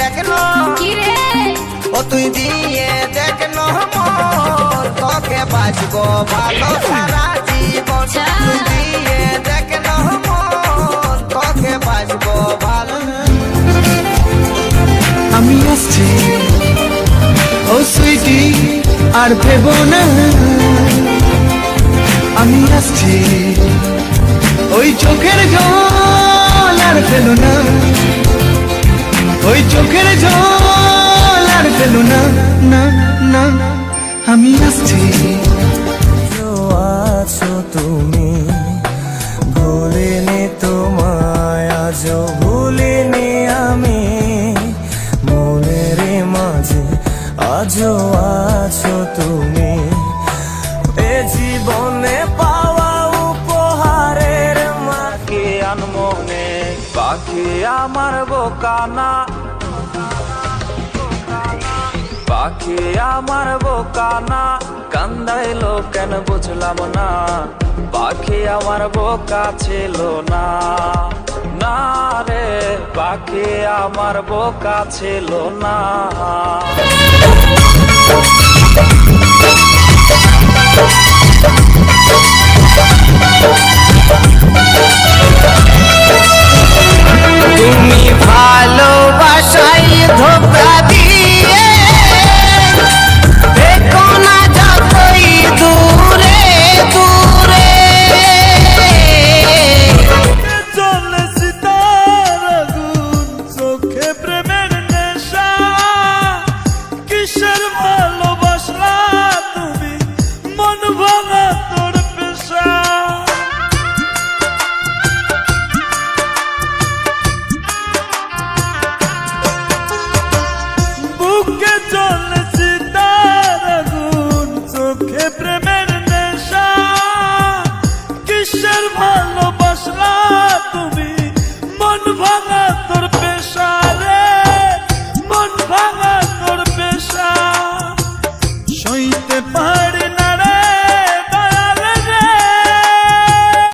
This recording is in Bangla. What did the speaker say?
দেখলো ও তুই দিয়ে দেখলো তোকে বাঁচবো ভালো সারা জীবন তুই দিয়ে দেখলো তোকে বাঁচবো ভালো। আমি আসছি ও সুইটি আর ভেবো না, আমি আসছি ওই চোখের জল আর ফেলো না, ওই চোখের জল আর ফেলো না, না না আমি আসছি। আছো তুমি ভুলিনি তোমায়, আজও ভুলিনি আমি মনের মাঝে, আজও আছো তুমি এ জীবনে পাওয়া উপহারের মাকে আনমনে পাখি আমার বোকানা, পাখি আমার বোকানা কান্দাইলো কেন বুঝলাম না, পাখি আমার বোকা ছিল না, না রে পাখি আমার বোকা ছিল না। তুমি ভালো